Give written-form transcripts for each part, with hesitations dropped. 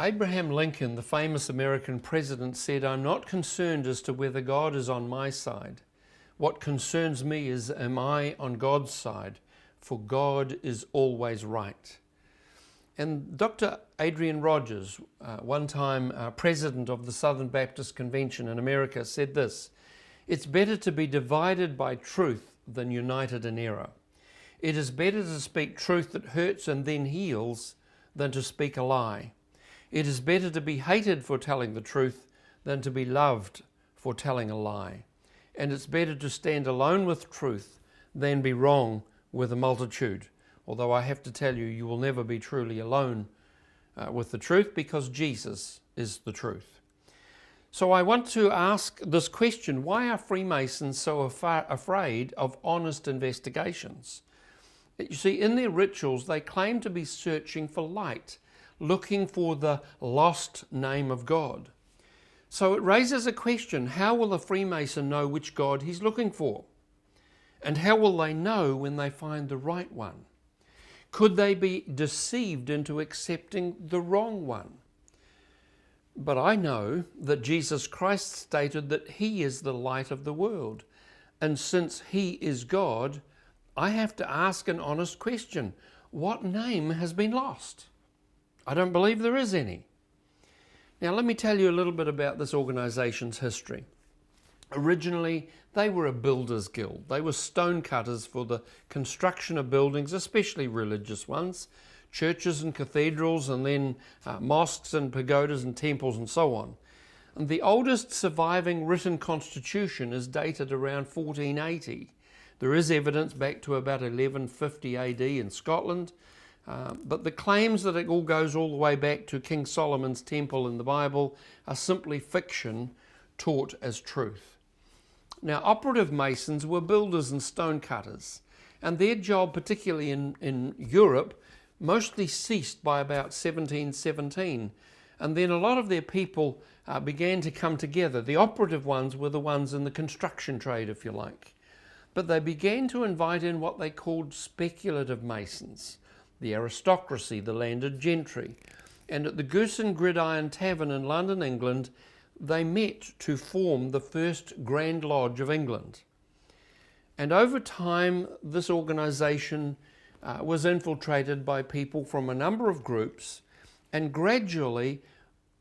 Abraham Lincoln, the famous American president, said, "I'm not concerned as to whether God is on my side. What concerns me is, am I on God's side? For God is always right." And Dr. Adrian Rogers, one time president of the Southern Baptist Convention in America, said this: "It's better to be divided by truth than united in error. It is better to speak truth that hurts and then heals than to speak a lie. It is better to be hated for telling the truth than to be loved for telling a lie. And it's better to stand alone with truth than be wrong with a multitude." Although I have to tell you, you will never be truly alone with the truth, because Jesus is the truth. So I want to ask this question: why are Freemasons so afraid of honest investigations? You see, in their rituals, they claim to be searching for light, looking for the lost name of God. So it raises a question: how will a Freemason know which God he's looking for? And how will they know when they find the right one? Could they be deceived into accepting the wrong one? But I know that Jesus Christ stated that He is the light of the world. And since He is God, I have to ask an honest question: what name has been lost? I don't believe there is any. Now, let me tell you a little bit about this organization's history. Originally, they were a builders' guild. They were stonecutters for the construction of buildings, especially religious ones, churches and cathedrals, and then mosques and pagodas and temples and so on. And the oldest surviving written constitution is dated around 1480. There is evidence back to about 1150 AD in Scotland, but the claims that it all goes all the way back to King Solomon's temple in the Bible are simply fiction taught as truth. Now, operative Masons were builders and stonecutters, and their job, particularly in Europe, mostly ceased by about 1717. And then a lot of their people began to come together. The operative ones were the ones in the construction trade, if you like. But they began to invite in what they called speculative Masons, the aristocracy, the landed gentry. And at the Goose and Gridiron Tavern in London, England, they met to form the first Grand Lodge of England. And over time, this organization was infiltrated by people from a number of groups, and gradually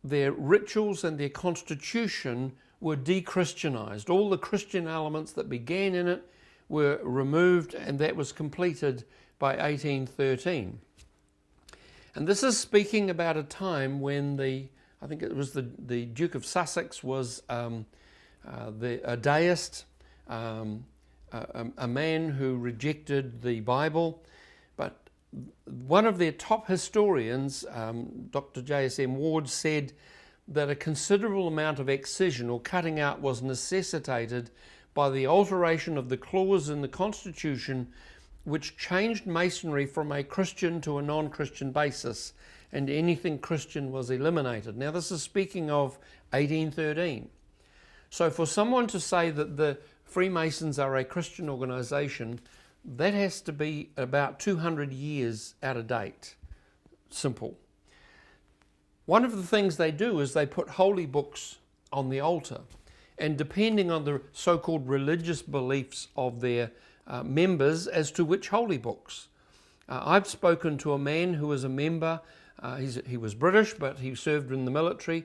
their rituals and their constitution were de-Christianized. All the Christian elements that began in it were removed, and that was completed by 1813. And this is speaking about a time when I think it was the Duke of Sussex was a deist, a man who rejected the Bible. But one of their top historians, Dr. J.S.M. Ward, said that a considerable amount of excision or cutting out was necessitated by the alteration of the clause in the Constitution which changed Masonry from a Christian to a non-Christian basis, and anything Christian was eliminated. Now, this is speaking of 1813. So for someone to say that the Freemasons are a Christian organization, that has to be about 200 years out of date. Simple. One of the things they do is they put holy books on the altar, and depending on the so-called religious beliefs of their members as to which holy books. I've spoken to a man who was a member. He was British, but he served in the military,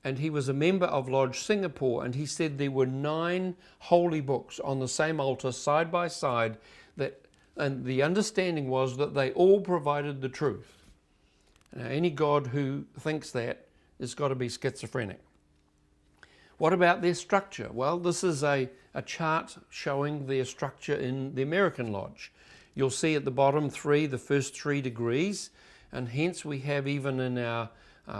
and he was a member of Lodge Singapore, and he said there were 9 holy books on the same altar side by side, and the understanding was that they all provided the truth. Now, any God who thinks that has got to be schizophrenic. What about their structure? Well, this is a chart showing their structure in the American Lodge. You'll see at the bottom the first 3 degrees, and hence we have even in our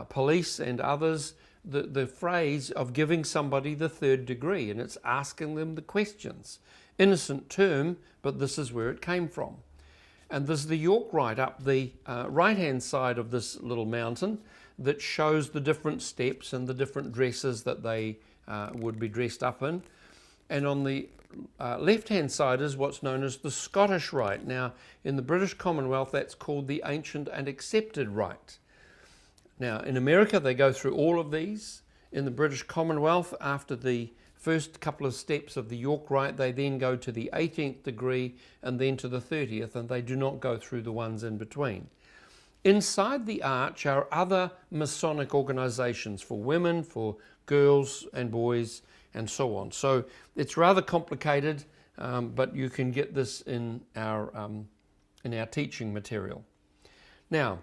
police and others the phrase of giving somebody the 3rd degree, and it's asking them the questions. Innocent term, but this is where it came from. And there's the York Rite up the right-hand side of this little mountain that shows the different steps and the different dresses that they would be dressed up in. And on the left-hand side is what's known as the Scottish Rite. Now, in the British Commonwealth, that's called the Ancient and Accepted Rite. Now, in America, they go through all of these. In the British Commonwealth, after the first couple of steps of the York Rite, they then go to the 18th degree and then to the 30th, and they do not go through the ones in between. Inside the arch are other Masonic organizations for women, for girls and boys, and so on. So it's rather complicated, but you can get this in our teaching material. Now,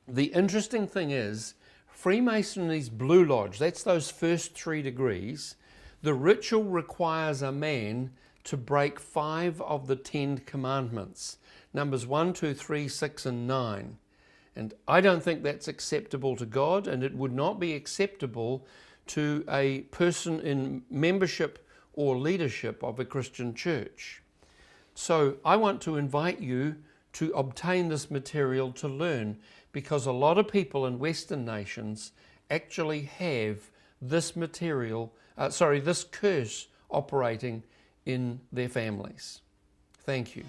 the interesting thing is, Freemasonry's Blue Lodge, that's those first 3 degrees, the ritual requires a man to break 5 of the 10 commandments, numbers 1, 2, 3, 6, and 9. And I don't think that's acceptable to God, and it would not be acceptable to a person in membership or leadership of a Christian church. So I want to invite you to obtain this material to learn, because a lot of people in Western nations actually have this material, this curse operating in their families. Thank you.